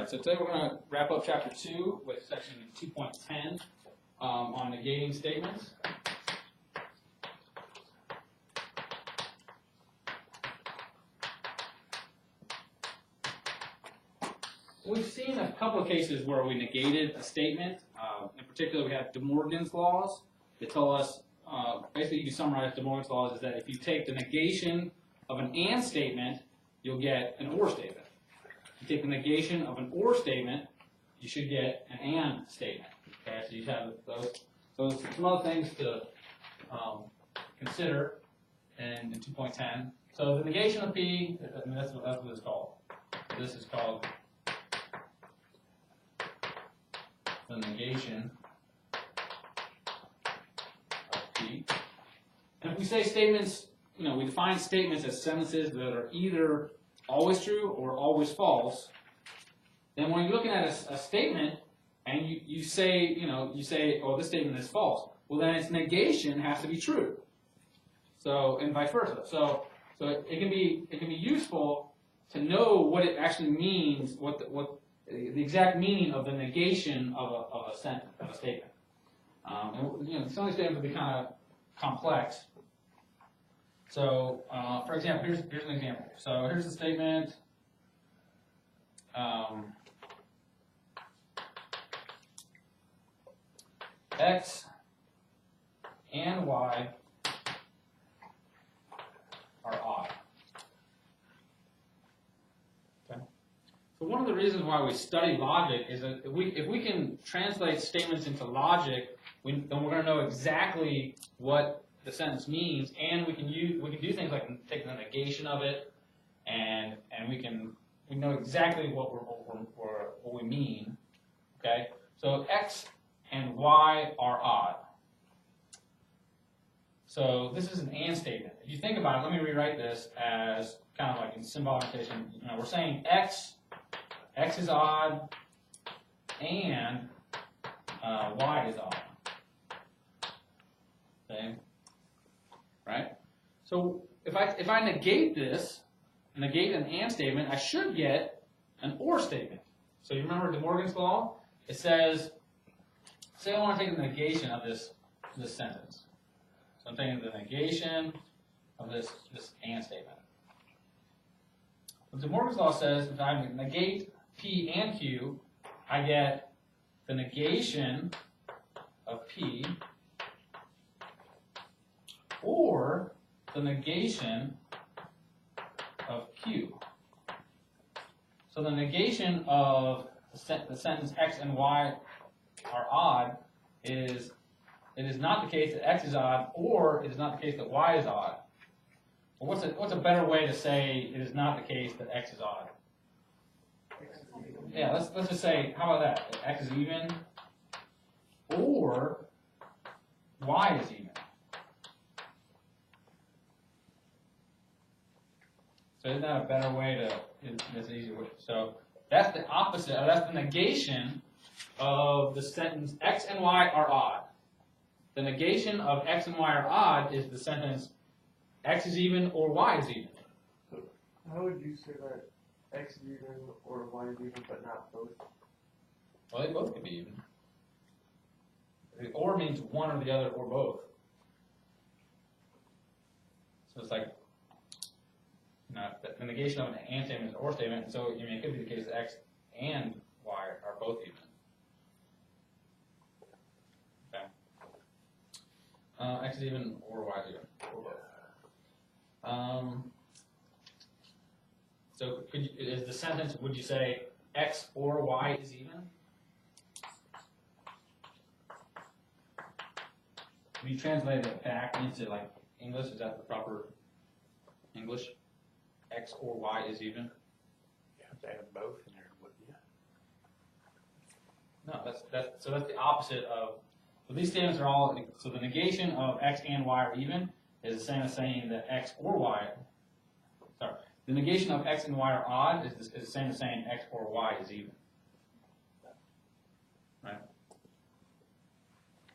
right, so today we're going to wrap up Chapter 2 with Section 2.10 on negating statements. We've seen a couple of cases where we negated a statement. In particular, we have De Morgan's laws. They tell us, basically you can summarize De Morgan's laws is that if you take the negation of an and statement, you'll get an or statement. If you take the negation of an or statement, you should get an and statement. Okay, so you have those. So some other things to consider in 2.10. So the negation of P, I mean, that's what it's called. This is called the negation of P. And if we say statements, we define statements as sentences that are either always true or always false, then when you're looking at a statement and you say, oh, this statement is false, well then its negation has to be true. So, and vice versa. So it can be useful to know what it actually means, what the exact meaning of the negation of a sentence, of a statement. And some of these statements will be kind of complex. So, for example, here's an example. So here's the statement. X and Y are odd. Okay. So one of the reasons why we study logic is that if we can translate statements into logic, then we're going to know exactly what the sentence means, and we can do things like take the negation of it, and we know exactly what we mean. Okay, so X and Y are odd. So this is an and statement. If you think about it, let me rewrite this as kind of like in symbolic notation. We're saying X is odd, and Y is odd. Okay. Right? So if I negate this, negate an and statement, I should get an or statement. So you remember De Morgan's law? It says, say I want to take the negation of this sentence. So I'm taking the negation of this and statement. What De Morgan's law says, if I negate P and Q, I get the negation of P or the negation of Q. So the negation of the sentence X and Y are odd is it is not the case that X is odd, or it is not the case that Y is odd. Well, what's a better way to say it is not the case that X is odd? Yeah, let's just say, how about that? X is even, or Y is even. So isn't that a better way to, it's an easy way. So that's the opposite, that's the negation of the sentence X and Y are odd. The negation of X and Y are odd is the sentence X is even or Y is even. So how would you say that X is even or Y is even, but not both? Well, they both could be even. The or means one or the other or both. So it's like, the negation of an and statement is an or statement, and so it could be the case that X and Y are both even. Okay. X is even or Y is even, or both. So is the sentence, would you say X or Y is even? If you translate it back into like English, is that the proper English? X or Y is even? You have to have both in there, wouldn't you? No, that's the opposite of. So these statements are all. So the negation of X and Y are even is the same as saying that X or Y. Sorry, the negation of X and Y are odd is the same as saying X or Y is even. Right.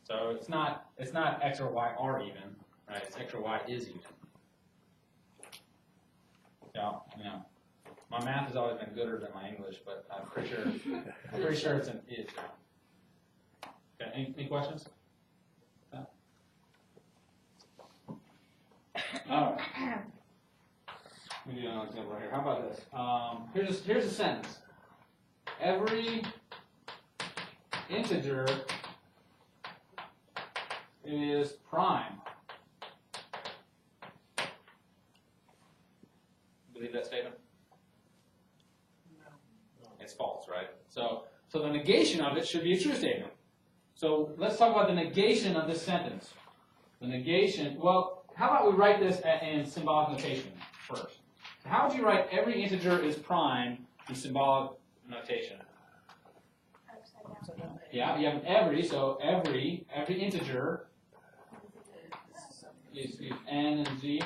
So it's not X or Y are even, right? It's X or Y is even. Yeah, My math has always been gooder than my English, but I'm pretty sure it's an is. Okay, any questions? No? All right. Let me do another example right here. How about this? Here's a sentence. Every integer is prime. Believe that statement? No. It's false, right? So the negation of it should be a true statement. So let's talk about the negation of this sentence. The negation, well, how about we write this in symbolic notation first? How would you write every integer is prime in symbolic notation? Yeah, you have an every, so every integer is n and z,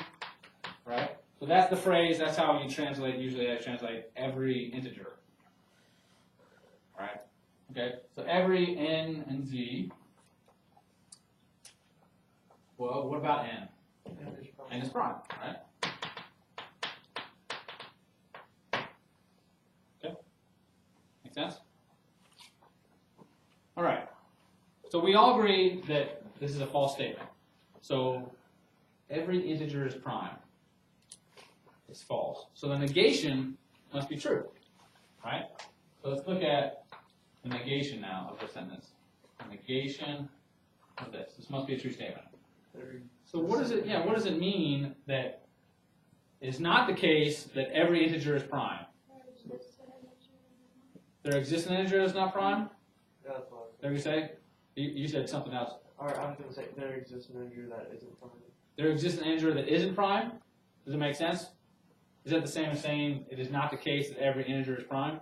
right? So that's the phrase, that's how you translate, usually I translate every integer. Right? Okay, so every n and z. Well, what about n? N is prime, right? Okay, make sense? All right, so we all agree that this is a false statement. So every integer is prime. It's false. So the negation must be true, right? So let's look at the negation now of the sentence. The negation of this. This must be a true statement. So what does it? Yeah, what does it mean that it's not the case that every integer is prime? There exists an integer that's not prime? That's what Did you say? You said something else. I was going to say there exists an integer that isn't prime. There exists an integer that isn't prime? Does it make sense? Is that the same as saying it is not the case that every integer is prime?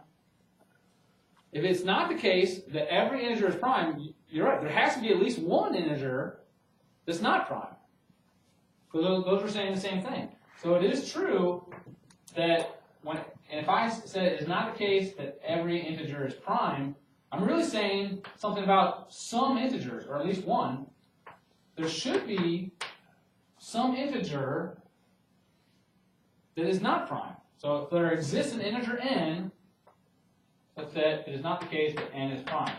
If it's not the case that every integer is prime, you're right. There has to be at least one integer that's not prime. So those are saying the same thing. So it is true that and if I said it is not the case that every integer is prime, I'm really saying something about some integers, or at least one. There should be some integer that is not prime. So if there exists an integer n, such that it is not the case that n is prime.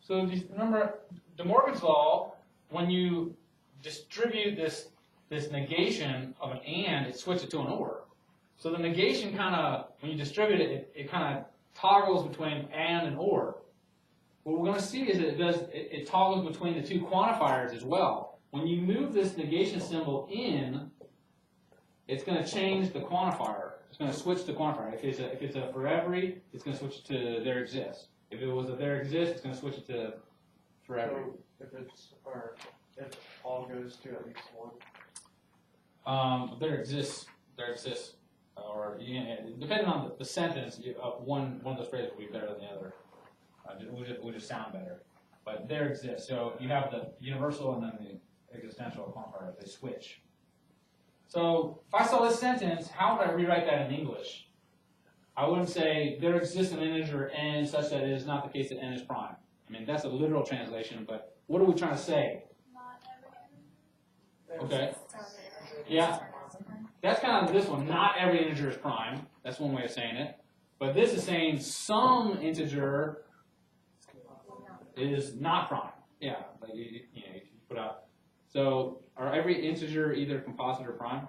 So remember, De Morgan's law, when you distribute this negation of an and, it switches it to an or. So the negation kind of, when you distribute it, it kind of toggles between and or. What we're going to see is that it toggles between the two quantifiers as well. When you move this negation symbol in, it's going to change the quantifier. It's going to switch the quantifier. If it's a for every, it's going to switch to there exists. If it was a there exists, it's going to switch it to for every. So if all goes to at least one. There exists, or depending on the sentence, one of those phrases will be better than the other. Will just sound better. But there exists. So you have the universal and then the existential quantifier. They switch. So if I saw this sentence, how would I rewrite that in English? I wouldn't say there exists an integer n such that it is not the case that n is prime. I mean, that's a literal translation, but what are we trying to say? Okay. Yeah. That's kind of this one. Not every integer is prime. That's one way of saying it. But this is saying some integer is not prime. Yeah. Like you put out. So are every integer either composite or prime?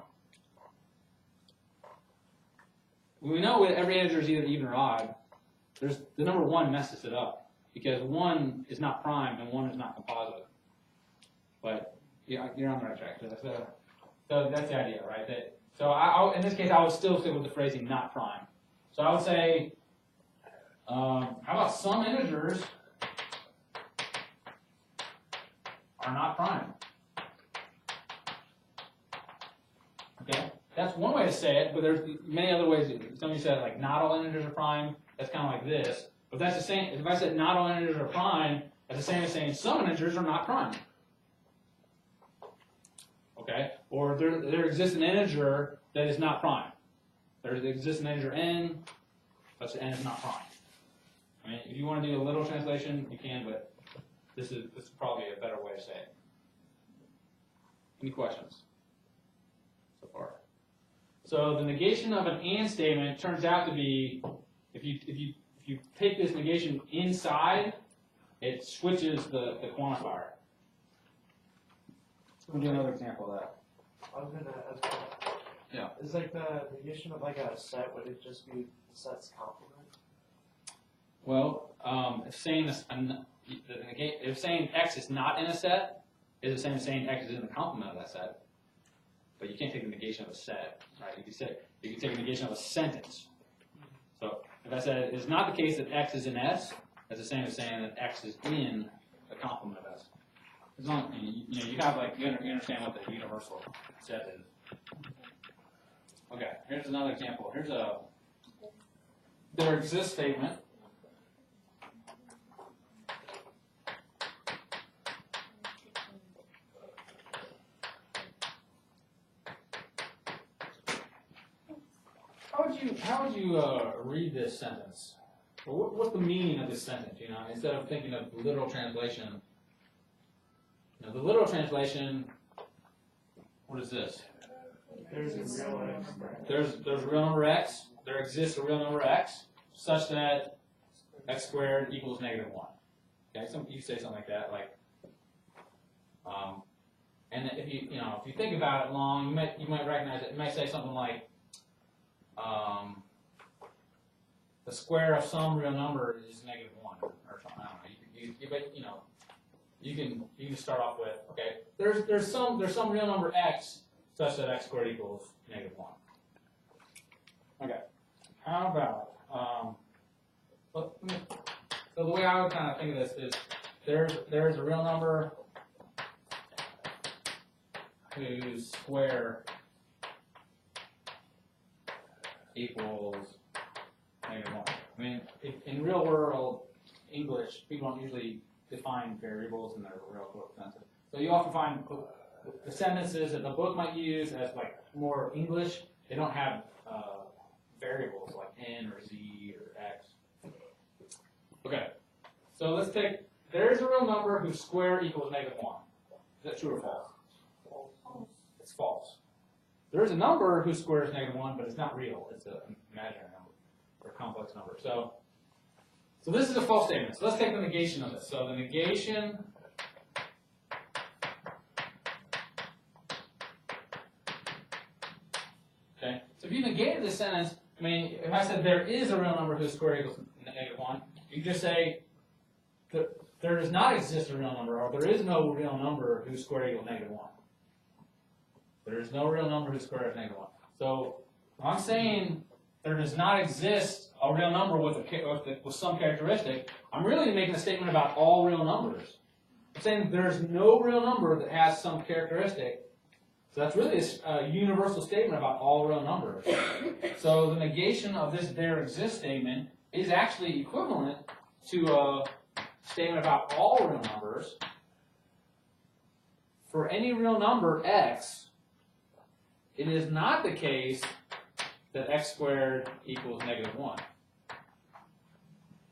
We know that every integer is either even or odd. The number 1 messes it up because 1 is not prime and 1 is not composite. But yeah, you're on the right track. So that's the idea, right? So in this case, I would still stick with the phrasing not prime. So I would say, how about some integers are not prime? Okay, that's one way to say it, but there's many other ways. Somebody said like not all integers are prime. That's kind of like this. But that's the same. If I said not all integers are prime, that's the same as saying some integers are not prime. Okay, or there exists an integer that is not prime. There exists an integer n, such that n is not prime. I mean, if you want to do a literal translation, you can, but this is probably a better way to say it. Any questions so far? So the negation of an and statement turns out to be, if you take this negation inside, it switches the quantifier. We'll do another example of that. I was gonna ask that. Yeah. Is like the negation of like a set, would it just be the set's complement? Well, if saying this, if saying x is not in a set, is the same as saying x is in the complement of that set. But you can't take the negation of a set, right? You can take the negation of a sentence. So if I said it's not the case that x is in S, that's the same as saying that x is in the complement of S. As long you have like you understand what the universal set is. Okay, here's another example. Here's a there exists statement. How would you read this sentence? Or what's the meaning of this sentence? You know, instead of thinking of literal translation. You know, the literal translation. What is this? There's a real x. There's a real number x. There exists a real number x such that x squared equals -1. Okay, you say something like that, like. And if you think about it long, you might recognize it. You might say something like. The square of some real number is -1 or something. I don't know. You can start off with there's some real number x such that x squared equals -1. Okay. How about so the way I would kind of think of this is there's a real number whose square equals -1. I mean, in real world English, people don't usually define variables in their real sentences. So you often find the sentences that the book might use as like more English. They don't have variables like n or z or x. Okay, so let's take. There's a real number whose square equals -1. Is that true or false? False. It's false. There is a number whose square is -1, but it's not real. It's an imaginary number or a complex number. So this is a false statement. So let's take the negation of this. So the negation okay. So if you negated this sentence, I mean, if I said there is a real number whose square equals -1, you just say there does not exist a real number, or there is no real number whose square equals -1. There is no real number whose square is -1. So if I'm saying there does not exist a real number with some characteristic, I'm really making a statement about all real numbers. I'm saying there's no real number that has some characteristic. So that's really a universal statement about all real numbers. So the negation of this there exists statement is actually equivalent to a statement about all real numbers. For any real number x, it is not the case that x squared equals -1.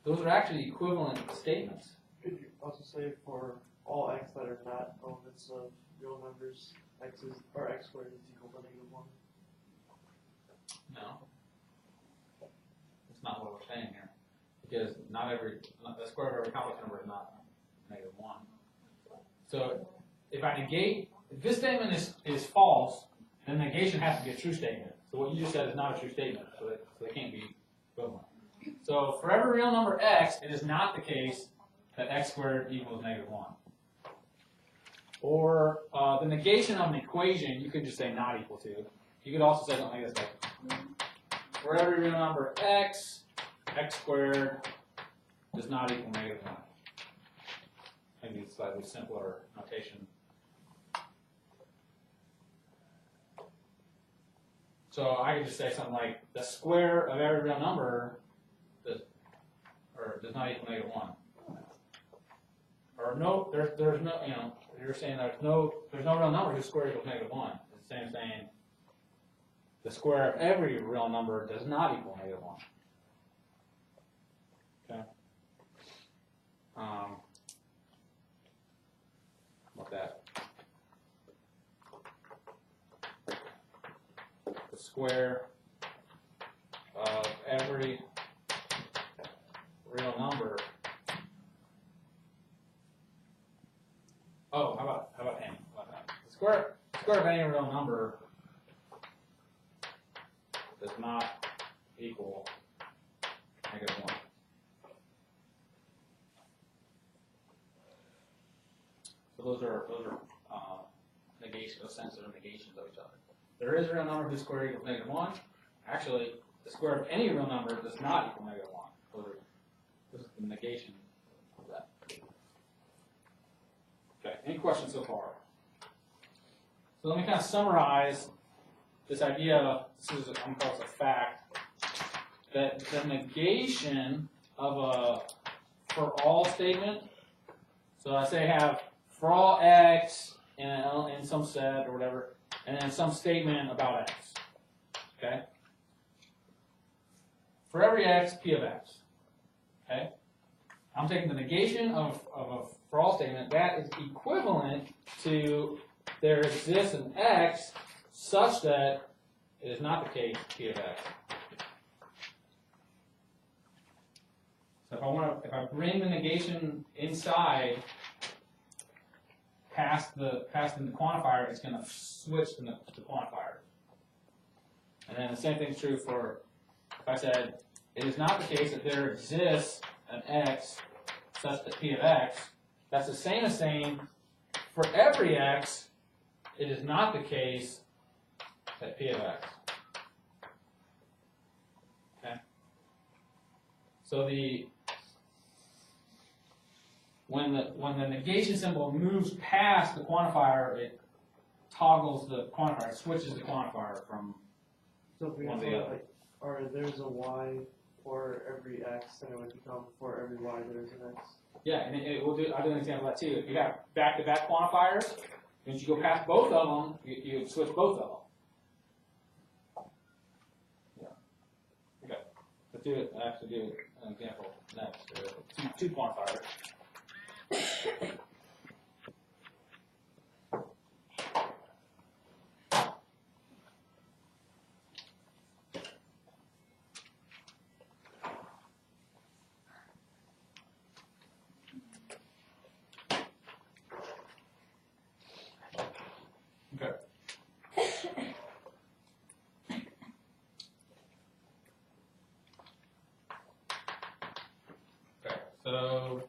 Those are actually equivalent statements. Could you also say for all x that are not elements of real numbers, x squared is equal to -1? No. That's not what we're saying here. Because the square of every complex number is not -1. So if this statement is false, then the negation has to be a true statement. So what you just said is not a true statement, so they can't be equivalent. So for every real number x, it is not the case that x squared equals -1. Or the negation of an equation, you could just say not equal to. You could also say something like this, like for every real number x squared does not equal -1. Maybe it's slightly simpler notation. So I could just say something like the square of every real number does not equal -1. Or no, there's no, you're saying there's no real number whose square equals -1. It's the same saying the square of every real number does not equal -1. Okay. Like that. square of every real number. Oh, how about n? The square of any real number does not equal -1. So those are negations, those senses are negations of each other. There is a real number whose square equals -1. Actually, the square of any real number does not equal -1. This is the negation of that. Okay, any questions so far? So let me kind of summarize this idea. This is, I'm going to call this a fact, that the negation of a for all statement. So I say I have for all x in some set or whatever, and then some statement about x. Okay. For every x, p of x. Okay. I'm taking the negation of a for all statement that is equivalent to there exists an x such that it is not the case p of x. So if I bring the negation inside past the quantifier, it's going to switch to the quantifier. And then the same thing is true for if I said it is not the case that there exists an x such that p of x. That's the same as saying for every x, it is not the case that p of x. Okay. So when the negation symbol moves past the quantifier, it toggles the quantifier, it switches the quantifier from So if we one have to the other. like, or there's a y for every x, then it would become for every y there's an x. Yeah, and I'll do an example of that too. If you have back-to-back quantifiers, once you go past both of them, you switch both of them. Yeah. Okay. Let's do it. I have to do an example next. Two quantifiers. Okay. Okay, so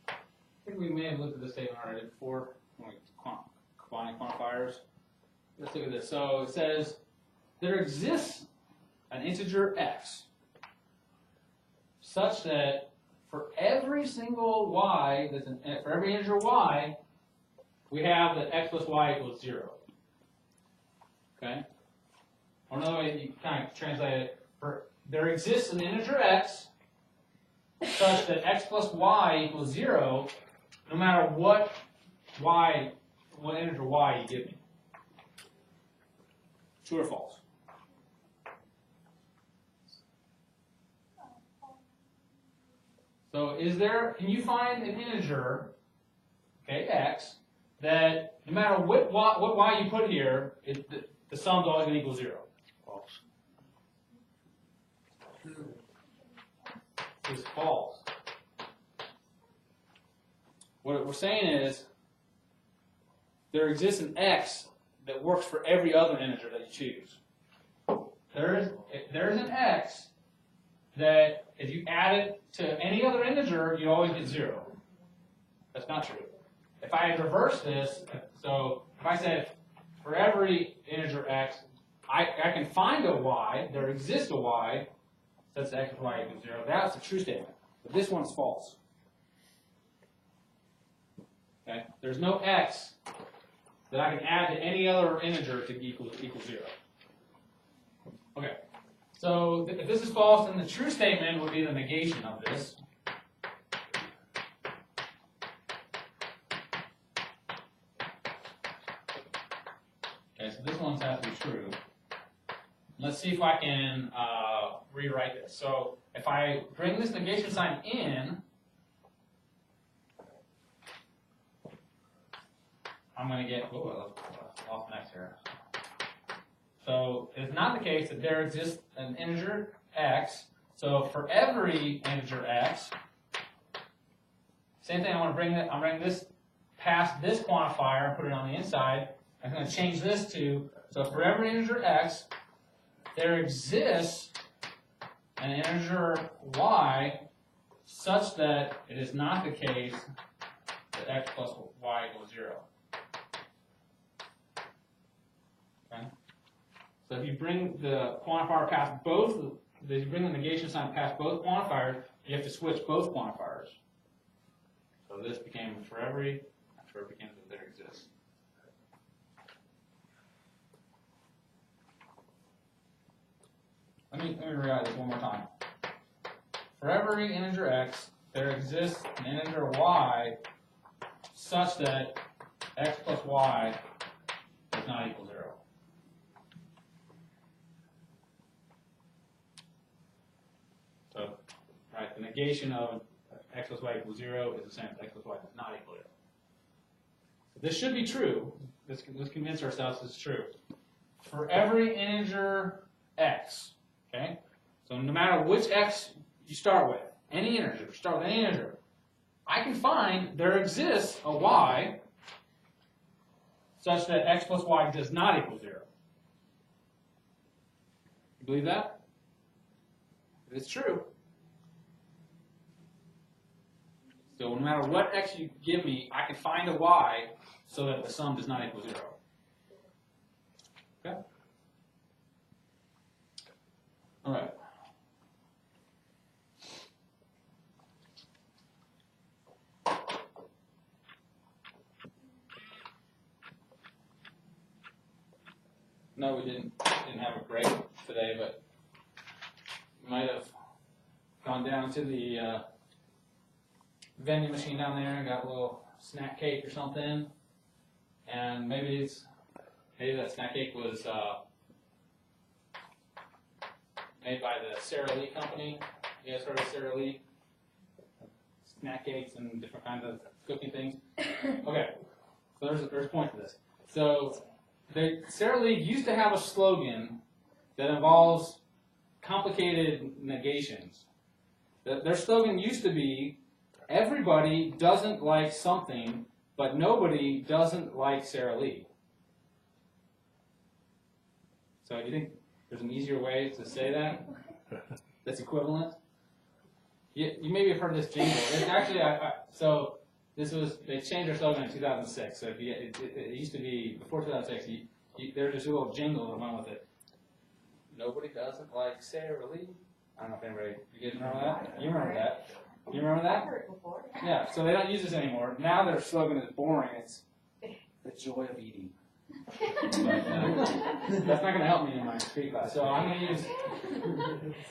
I think we may have looked at this statement already before when we combining quantifiers. Let's look at this. So it says there exists an integer x such that for every single y, for every integer y, we have that x plus y equals 0. Okay? Or another way you kind of translate it, there exists an integer x such that x plus y equals 0 no matter what integer y you give me. True or false? So can you find an integer, okay, x, that no matter what y you put here, the sum's always going to equal 0? False. It's false. What we're saying is there exists an x that works for every other integer that you choose. There's an x that if you add it to any other integer, you always get 0. That's not true. If I reverse this, so if I said for every integer x, I can find a y, there exists a y, such that x plus y equals 0. That's a true statement. But this one's false. Okay? There's no x that I can add to any other integer to equal 0. Okay. So if this is false, then the true statement would be the negation of this. Okay, so this one has to be true. Let's see if I can rewrite this. So if I bring this negation sign in, I'm going to get, oh, I lost next here. So it's not the case that there exists an integer x. So for every integer x, same thing, I'm bringing this past this quantifier and put it on the inside. I'm going to change this to, so for every integer x, there exists an integer y such that it is not the case that x plus y equals 0. Okay? So if you bring the quantifier past both, if you bring the negation sign past both quantifiers, you have to switch both quantifiers. So this became for every, after it became that there exists. Let me rewrite this one more time. For every integer x, there exists an integer y such that x plus y does not equal 0. So, right, the negation of x plus y equals 0 is the same as x plus y does not equal 0. So this should be true. Let's convince ourselves this is true. For every integer x, okay? So no matter which x you start with, any integer, start with any integer, I can find there exists a y such that x plus y does not equal 0. You believe that? It's true. So no matter what x you give me, I can find a y so that the sum does not equal 0. Okay? All right. No, we didn't have a break today, but we might have gone down to the vending machine down there and got a little snack cake or something, and maybe that snack cake was made by the Sara Lee company. You guys heard of Sara Lee? Snack cakes and different kinds of cooking things. Okay, so there's a point to this. So Sara Lee used to have a slogan that involves complicated negations. Their slogan used to be, everybody doesn't like something, but nobody doesn't like Sara Lee. So do you think there's an easier way to say that that's equivalent? You maybe have heard this jingle. It's actually, they changed their slogan in 2006. So if it used to be, before 2006, there's this little jingle that went with it. Nobody doesn't like Sara Lee. I don't know if anybody, you guys remember that? You remember that? You remember that? I've heard it before. Yeah, so they don't use this anymore. Now their slogan is boring. It's the joy of eating. But, that's not going to help me in my street class. So I'm going to use,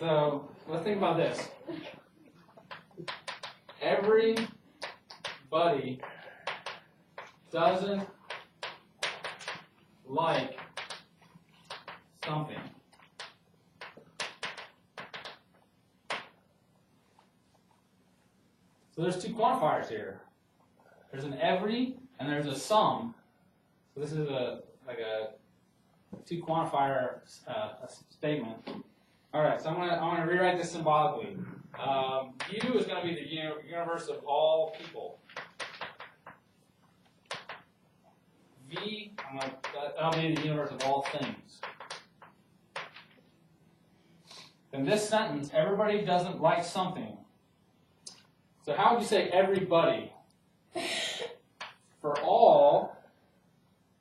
so let's think about this. Everybody doesn't like something. So there's two quantifiers here. There's an every and there's a sum. So this is like a two quantifier statement. All right, so I'm gonna rewrite this symbolically. U is going to be the universe of all people. V, that'll be the universe of all things. In this sentence, everybody doesn't like something. So how would you say everybody? For all,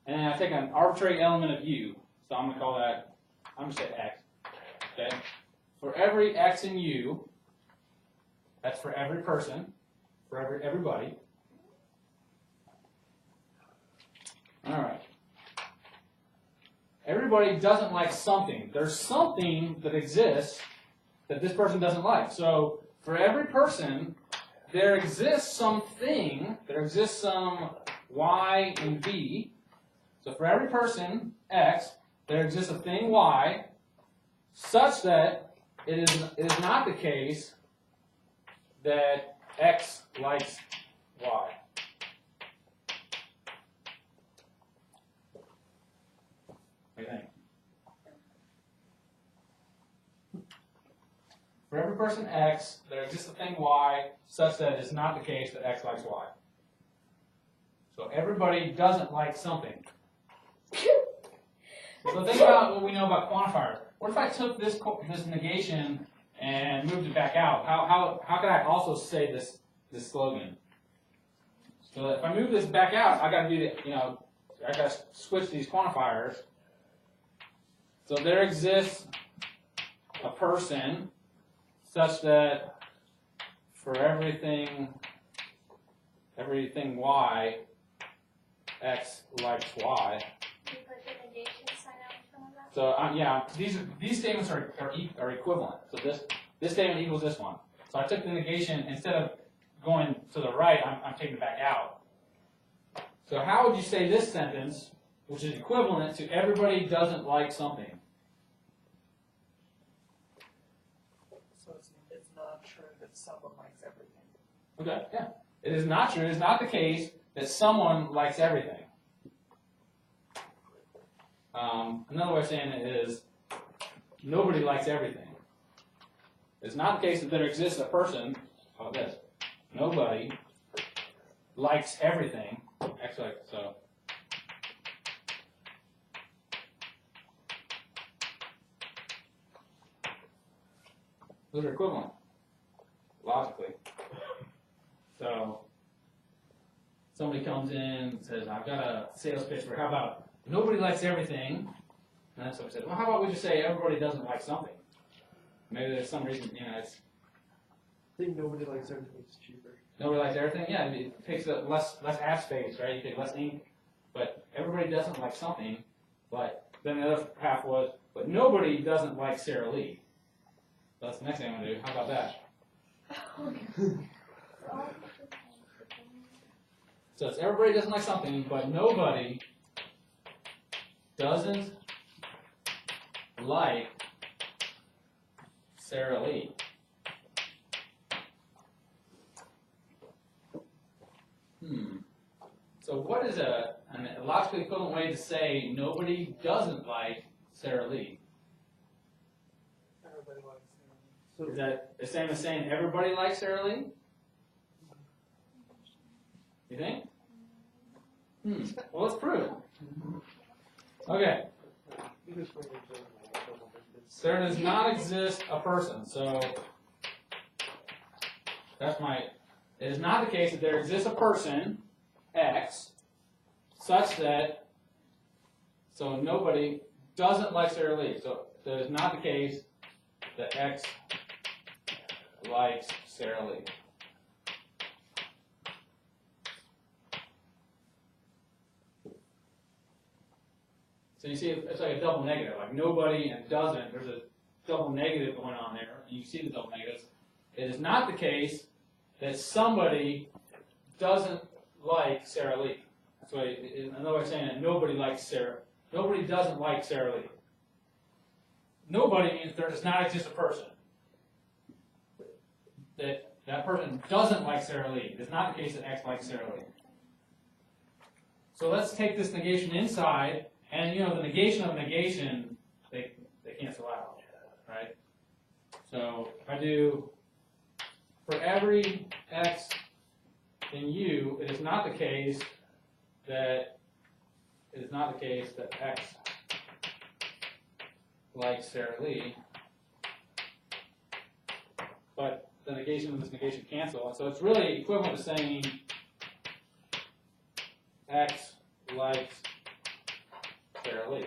and I take an arbitrary element of U. So I'm going to call that, I'm going to say X. Okay? For every X in U, that's for every person, for everybody. All right. Everybody doesn't like something. There's something that exists that this person doesn't like. So for every person, there exists something, there exists some Y and V. So for every person, X, there exists a thing Y, such that it is not the case that X likes Y. What do you think? For every person X, there exists a thing Y such that it's not the case that X likes Y. So everybody doesn't like something. So think about what we know about quantifiers. What if I took this negation and moved it back out? How could I also say this slogan? So if I move this back out, I got to do the, I got to switch these quantifiers. So there exists a person such that for everything Y, X likes Y. You put the negation sign out in front of that? So yeah, these statements are equivalent. So this statement equals this one. So I took the negation, instead of going to the right, I'm taking it back out. So how would you say this sentence, which is equivalent to everybody doesn't like something? So it's not true that someone likes everything. Okay, yeah. It is not true. It is not the case that someone likes everything. Another way of saying it is nobody likes everything. It's not the case that there exists a person, how about this? Nobody likes everything. Actually, so. Those are equivalent, logically. So, somebody comes in and says, I've got a sales pitch for, how about, nobody likes everything. And that's what I said, well, how about we just say everybody doesn't like something? Maybe there's some reason, it's. I think nobody likes everything. It's cheaper. Nobody likes everything? Yeah, it takes less ad space, right? You take less ink. But everybody doesn't like something. But then the other half was, but nobody doesn't like Sara Lee. So that's the next thing I'm going to do. How about that? So it's everybody doesn't like something, but nobody doesn't like Sara Lee. So what is a logically equivalent way to say nobody doesn't like Sara Lee? Everybody likes everything. So Is that the same as saying everybody likes Sara Lee? You think? Well, let's prove it. Okay. you just bring it to There does not exist a person, so that's it is not the case that there exists a person, X, such that, so nobody doesn't like Sara Lee. So that is not the case that X likes Sara Lee. So you see, it's like a double negative, like nobody and doesn't. There's a double negative going on there, and you see the double negatives. It is not the case that somebody doesn't like Sara Lee. That's why, another way of saying it, nobody doesn't like Sara Lee. Nobody means there does not exist a person. That person doesn't like Sara Lee. It is not the case that X likes Sara Lee. So let's take this negation inside. And the negation of negation, they cancel out, right? So if I do, for every X in U, it is not the case that X likes Sara Lee, but the negation and this negation cancel. So it's really equivalent to saying X likes Sara Lee.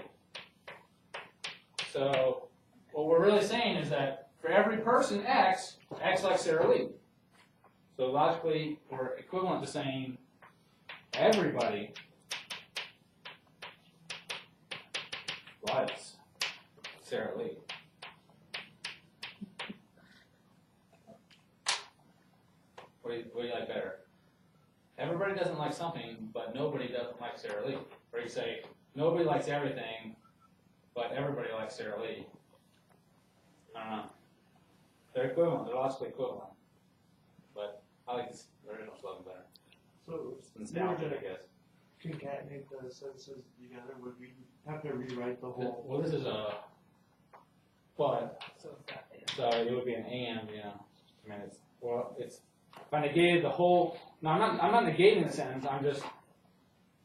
So what we're really saying is that for every person X likes Sara Lee. So logically, we're equivalent to saying everybody likes Sara Lee. What do you like better? Everybody doesn't like something, but nobody doesn't like Sara Lee. Or you say, nobody likes everything, but everybody likes Sara Lee. I don't know. They're equivalent. They're logically equivalent. But I like this original slogan better. So It's nostalgic, I guess. concatenate the sentences together, would we have to rewrite the whole? Well, this is a but, So it's not there. so it would be an and, you know. I mean, it's if I negated the whole. No, I'm not negating the sentence. I'm just.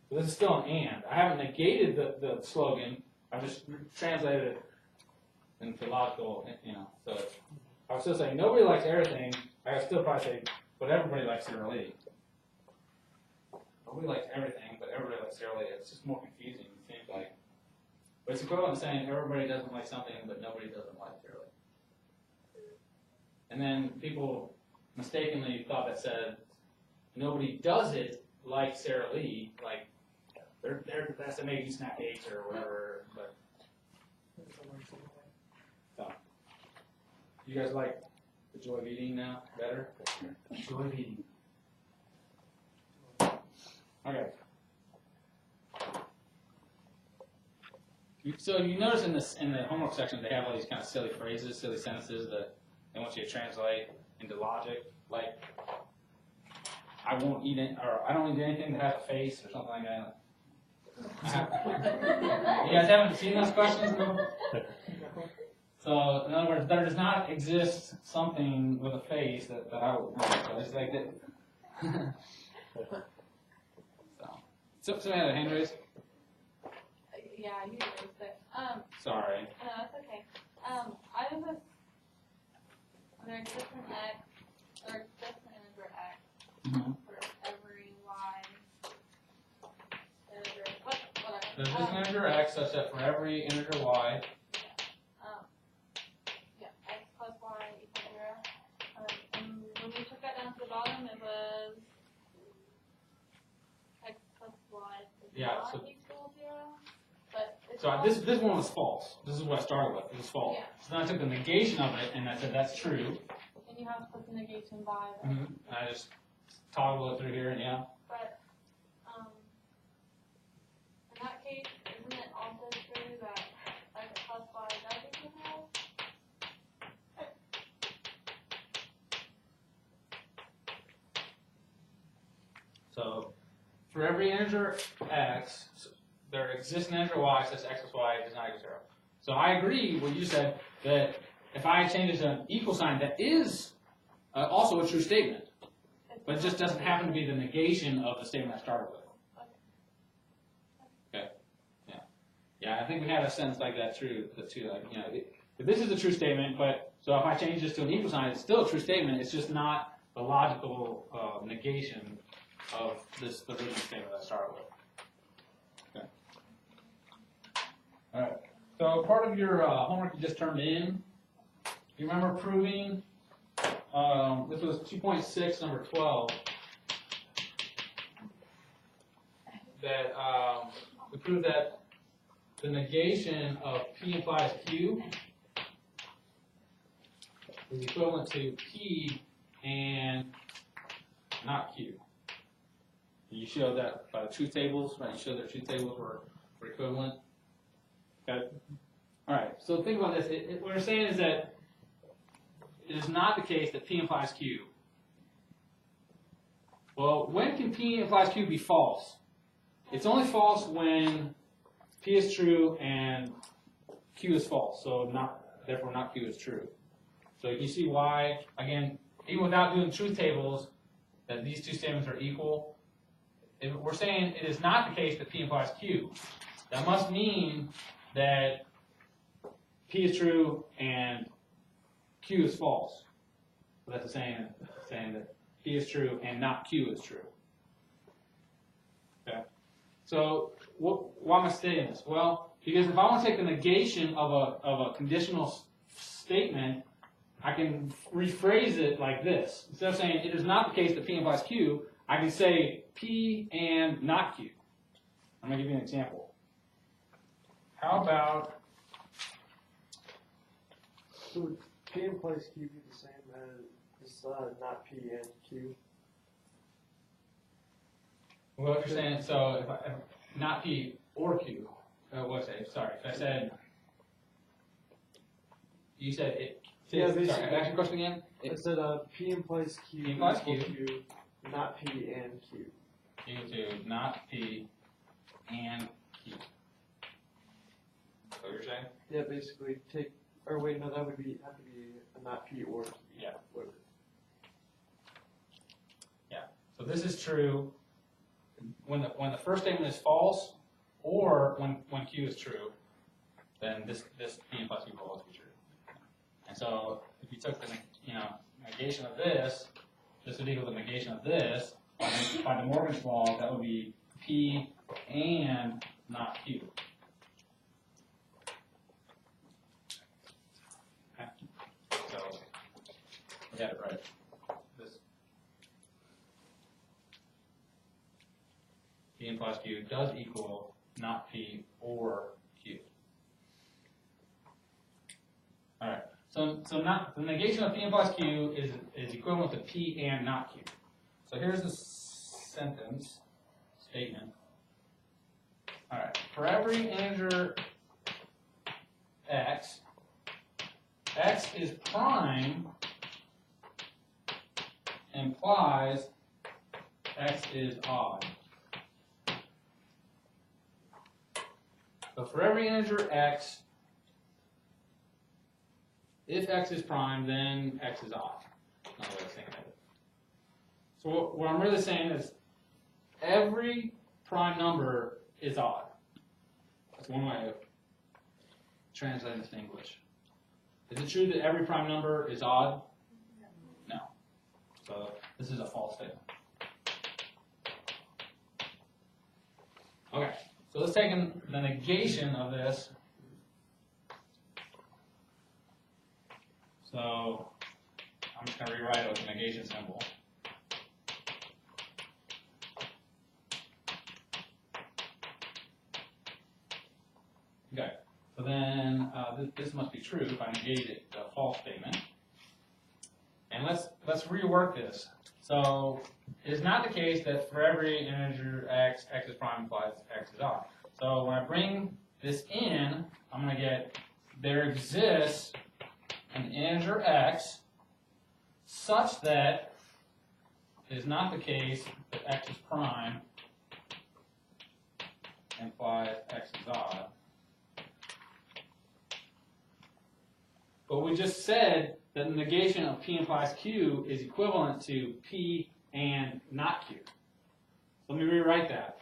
This is still an and. I haven't negated the slogan. I just translated it into logical, you know. So it's, I would still say nobody likes everything. I would still probably say, but everybody likes Sarah Lee. Nobody likes everything, but everybody likes Sarah Lee. It's just more confusing, it seems like. But it's equivalent to saying everybody doesn't like something, but nobody doesn't like Sarah Lee. And then people mistakenly thought that said nobody does it like Sarah Lee, like they're the best at making snack cakes or whatever. But so, you guys like the joy of eating now better? Joy of eating. Okay. So you notice in the homework section they have all these kind of silly phrases, silly sentences that they want you to translate into logic, like I won't eat it, or I don't eat anything that has a face, or something like that. You guys haven't seen those questions? No? So in other words, there does not exist something with a face that I would. So it's like that. So somebody had a hand raised? Yeah, you did, but, Sorry. no, it's okay. I was with, there exists an X, or exists an integer X Mm-hmm. for every Y integer, whatever. There's this integer x such that for every integer y, Yeah, X plus Y equals 0. And when we took that down to the bottom, it was X plus Y does Yeah, not so- equal 0. But it's so this one was false. This is what I started with. It was false. Yeah. So then I took the negation of it and I said that's true. And you have to put the negation by the. Mm-hmm. And I just toggle it through here and yeah. But, in that case, isn't it also true that X plus Y does equal 0? So for every integer x, there exists an integer y such that x plus y does not equal 0. So I agree with you said that if I change it to an equal sign, that is also a true statement. But it just doesn't happen to be the negation of the statement I started with. Okay. Yeah. Yeah, I think we had a sentence like that too. Like, you know, if this is a true statement, but so if I change this to an equal sign, it's still a true statement. It's just not the logical negation of the original statement that I started with. Okay. All right. So part of your homework you just turned in, you remember proving. This was 2.6, number 12, that we proved that the negation of P implies Q is equivalent to P and not Q. You showed that by the truth tables, right? You showed that truth tables were equivalent. Okay. All right. So think about this. What we're saying is that it is not the case that P implies Q. Well, when can P implies Q be false? It's only false when P is true and Q is false. So therefore not Q is true. So you see why, again, even without doing truth tables, that these two statements are equal. If we're saying it is not the case that P implies Q, that must mean that P is true and Q is false. So that's saying that P is true and not Q is true. Okay. So why am I stating this? Well, because if I want to take the negation of a conditional statement, I can rephrase it like this. Instead of saying it is not the case that P implies Q, I can say P and not Q. I'm going to give you an example. How about So would P implies Q be the same as not P and Q? what you're saying? So if not P or Q, what I say? Sorry, if I said you said it. Yeah, Sorry, basically. ask your question again. It said P implies Q P implies equal Q. Q, not P and Q. Equal to not P and Q. Is that what you're saying? Yeah, basically take, or wait, no, that would be, have to be a not P or Q. Yeah. Whatever. So this is true when the first statement is false, or when Q is true, then this P implies Q will always be true. And so if you took the negation of this would equal the negation of this. By De Morgan's law, that would be P and not Q. Okay. So we got it right. This P implies Q does equal not P or Q. All right. So not the negation of P implies Q is equivalent to P and not Q. So here's the statement. All right. For every integer x is prime implies x is odd. So for every integer x, if x is prime, then x is odd. Another way of saying that. So what I'm really saying is every prime number is odd. That's one way of translating this to English. Is it true that every prime number is odd? No. So this is a false statement. Okay, so let's take the negation of this. So I'm just going to rewrite it with the negation symbol. Okay, so then this must be true if I negate the false statement. And let's rework this. So it is not the case that for every integer x is prime implies x is odd. So when I bring this in, I'm going to get there exists an integer x such that it is not the case that x is prime implies x is odd. But we just said that the negation of P implies Q is equivalent to P and not Q. So let me rewrite that.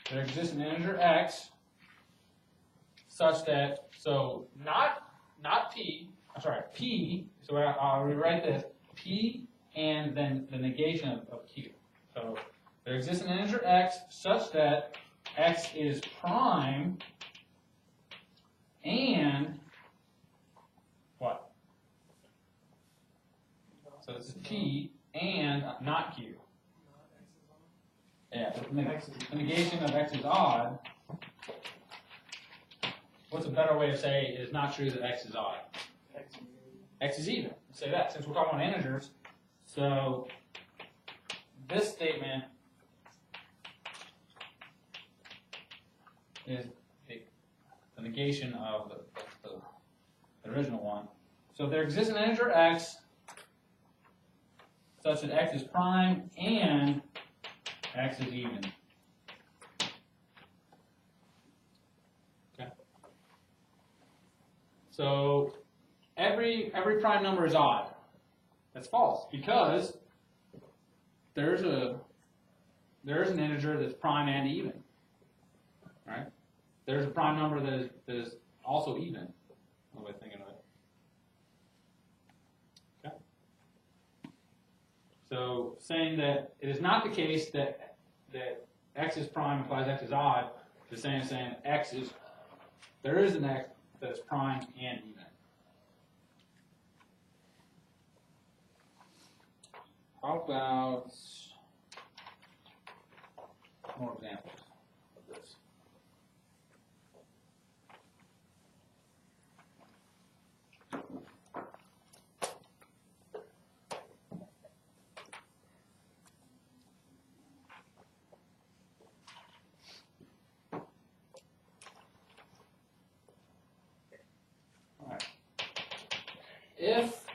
There exists an integer x such that, so not P, I'm sorry, P, so I'll rewrite this, P and then the negation of Q. So there exists an integer x such that x is prime and what? So this is P and not Q. Yeah, the negation of x is odd. What's a better way to say it is not true that x is odd? X is even. Let's say that, since we're talking about integers. So this statement is the negation of the original one. So there exists an integer x such that x is prime and x is even. Okay. So every prime number is odd. That's false because there's an integer that's prime and even. Right? There's a prime number that is also even. Another way of thinking of it. Okay. So saying that it is not the case that x is prime implies x is odd, the same as saying there is an x that is prime and even. How about more examples of this? All if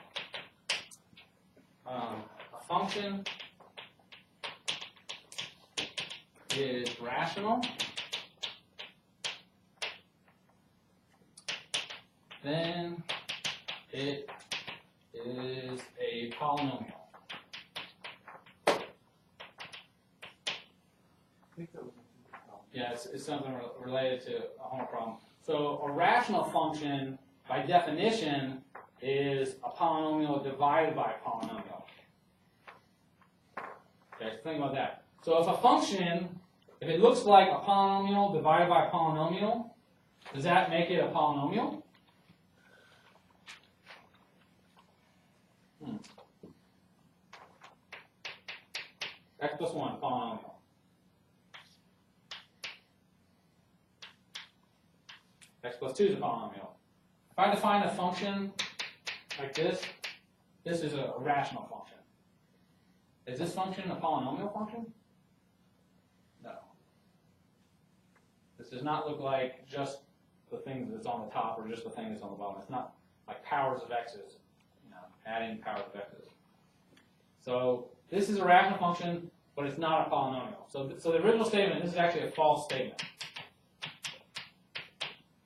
a function is rational, then it is a polynomial. Yeah, it's something related to a homework problem. So a rational function, by definition, is a polynomial divided by a polynomial. Okay, so think about that. So if a function, if it looks like a polynomial divided by a polynomial, does that make it a polynomial? X plus 1, polynomial. X plus 2 is a polynomial. If I define a function like this is a rational function. Is this function a polynomial function? No. This does not look like just the thing that's on the top or just the thing that's on the bottom. It's not like powers of x's, adding powers of x's. So this is a rational function, but it's not a polynomial. So the original statement, this is actually a false statement.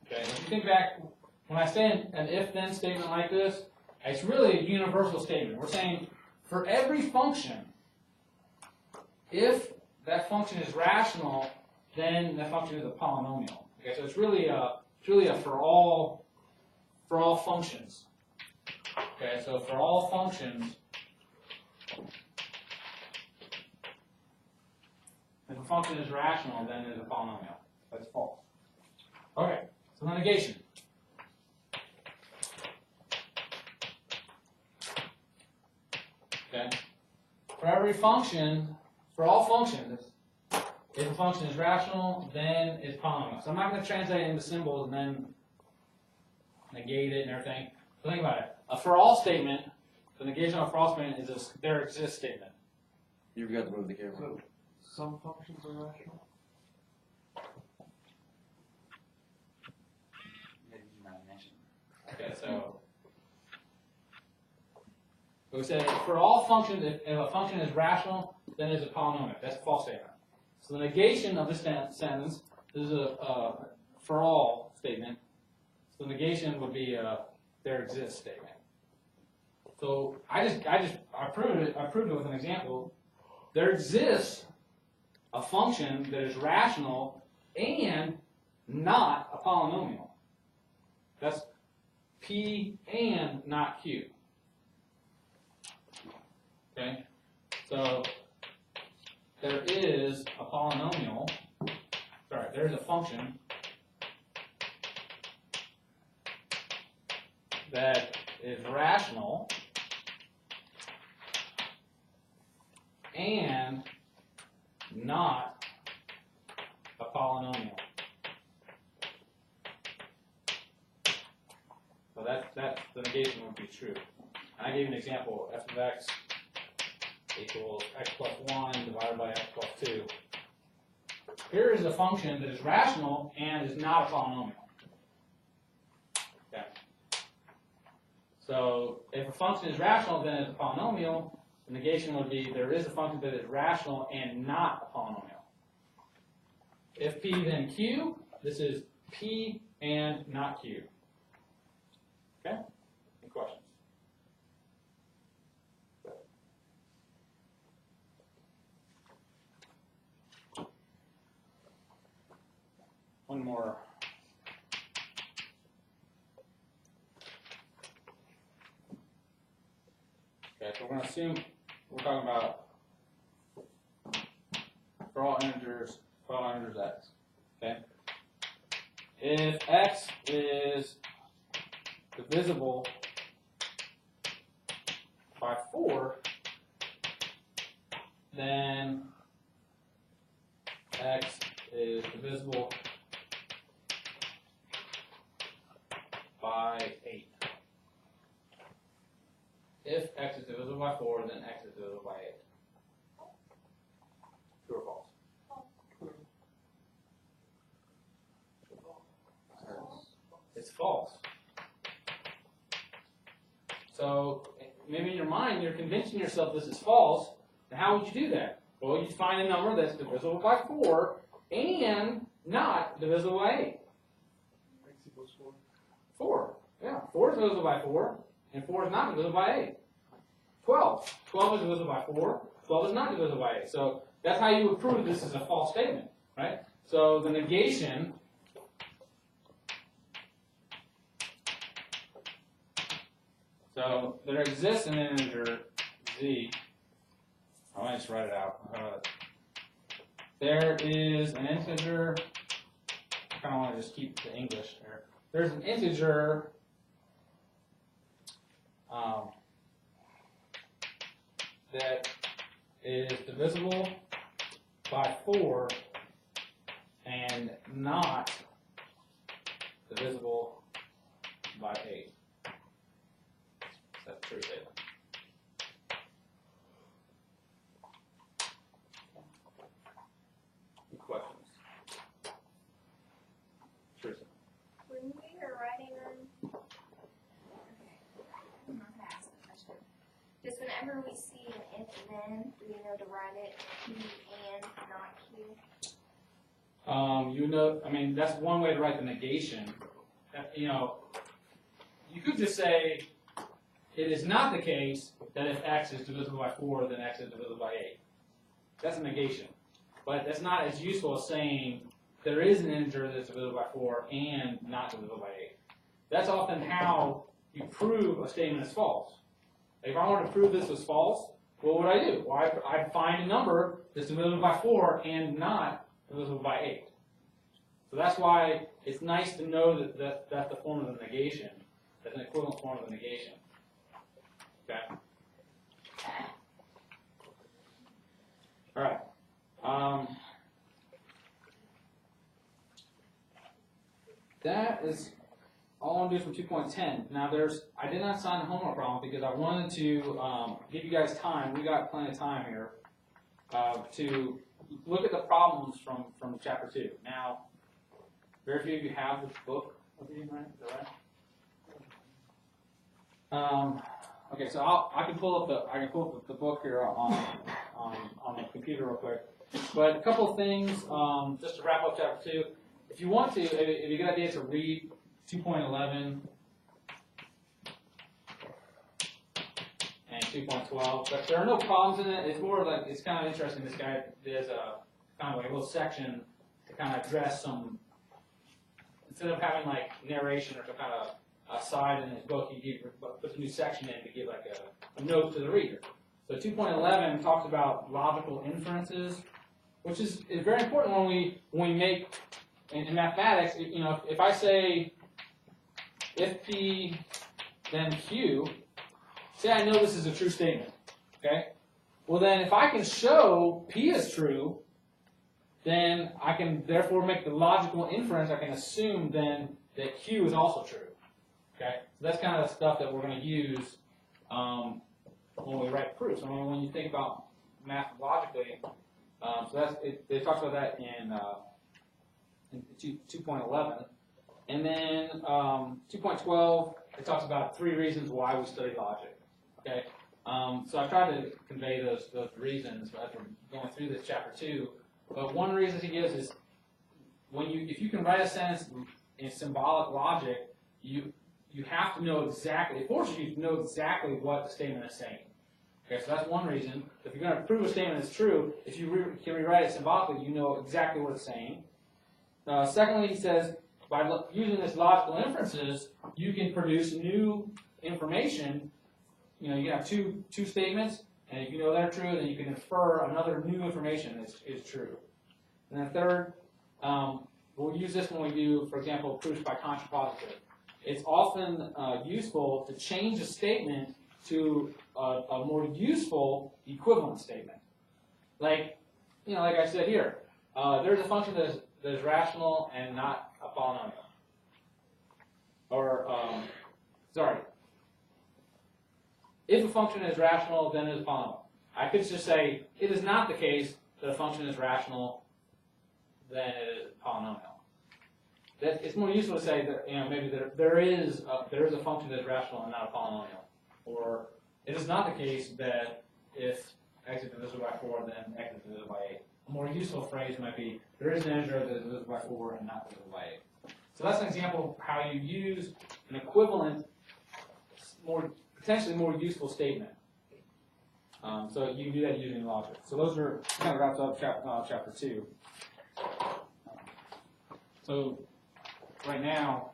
Okay, if you think back, when I say an if-then statement like this, it's really a universal statement. We're saying for every function, if that function is rational, then that function is a polynomial. Okay, so it's really a for all functions. Okay, so for all functions, if a function is rational, then it is a polynomial. That's false. Okay, so the negation. Okay, for every function, for all functions, if a function is rational, then it's polynomial. So I'm not going to translate it into symbols and then negate it and everything. So think about it. A for all statement, the negation of a for all statement is a there exists statement. You forgot to move the camera. So some functions are rational. Okay, so we said for all functions, if a function is rational, then it's a polynomial. That's a false statement. So the negation of this sentence is a for all statement. So the negation would be a there exists statement. So I proved it. I proved it with an example. There exists a function that is rational and not a polynomial. That's P and not Q. Okay? So there is a polynomial, there is a function that is rational and not a polynomial. So that the negation would be true. And I gave an example, f of x equals x plus 1 divided by x plus 2. Here is a function that is rational and is not a polynomial. Okay. So if a function is rational, then it's a polynomial. The negation would be there is a function that is rational and not a polynomial. If P then Q, this is P and not Q. Okay? Any questions? One more. Okay, so we're going to assume we're talking about for all integers x. Okay? If x is divisible by 4, then x is divisible by 8. If x is divisible by 4, then x is divisible by 8. True or false? It's false. So maybe in your mind you're convincing yourself this is false. Now how would you do that? Well, you'd find a number that's divisible by 4 and not divisible by 8. X equals 4. 4. Yeah, 4 is divisible by 4, and 4 is not divisible by 8. 12. 12 is divisible by 4. 12 is not divisible by 8. So that's how you would prove this is a false statement, right? So the negation so there exists an integer z. I might just write it out. There is an integer. I kind of want to just keep the English here. There's an integer that is divisible by 4 and not divisible by 8. That's a true statement. Any questions? Teresa. When we were writing them, okay, I'm not gonna ask the question. Just whenever we see an if then, do we know to write it Q and not Q? You know, I mean, that's one way to write the negation. You know, you could just say it is not the case that if x is divisible by 4, then x is divisible by 8. That's a negation. But that's not as useful as saying there is an integer that's divisible by 4 and not divisible by 8. That's often how you prove a statement is false. If I wanted to prove this was false, what would I do? Well, I'd find a number that's divisible by 4 and not divisible by 8. So that's why it's nice to know that that's the form of the negation. That's an equivalent form of the negation. Okay? All right. That is all I'm doing from 2.10. Now I did not assign a homework problem because I wanted to give you guys time. We got plenty of time here to look at the problems from chapter 2. Now, very few of you have this book with you, right? Is that right? Okay, so I can pull up the book here on the computer real quick. But a couple of things just to wrap up chapter 2. If you want to, if you get an idea to read 2.11 and 2.12, but there are no problems in it. It's more like it's kind of interesting. This guy there's a kind of like a little section to kind of address some. Instead of having like narration or some kind of aside in his book, he puts a new section in to give like a note to the reader. So 2.11 talks about logical inferences, which is very important when we make in mathematics. You know, if I say if P then Q, say I know this is a true statement. Okay. Well then, if I can show P is true, then I can therefore make the logical inference. I can assume then that Q is also true. Okay, so that's kind of the stuff that we're going to use when we write proofs. I mean, when you think about math logically, so that's it talks about that in 2.11, and then 2.12 it talks about 3 reasons why we study logic. Okay, so I tried to convey those reasons as we're going through this chapter 2. But one reason he gives is if you can write a sentence in symbolic logic, you have to know exactly. It forces you to know exactly what the statement is saying. Okay, so that's one reason. If you're going to prove a statement is true, if you can rewrite it symbolically, you know exactly what it's saying. Secondly, he says by using this logical inferences, you can produce new information. You know, you can have two statements. And if you know they're true, then you can infer another new information is true. And then third, we'll use this when we do, for example, proofs by contrapositive. It's often useful to change a statement to a more useful equivalent statement. Like, you know, like I said here, there's a function that is rational and not a polynomial. Or, sorry. If a function is rational, then it is polynomial. I could just say it is not the case that a function is rational, then it is polynomial. It's more useful to say that maybe there is a function that is rational and not a polynomial. Or it is not the case that if x is divisible by 4, then x is divisible by 8. A more useful phrase might be, there is an integer that is divisible by 4 and not divisible by 8. So that's an example of how you use an equivalent, potentially more useful statement. So you can do that using logic. So those are kind of wraps up chapter 2. So right now,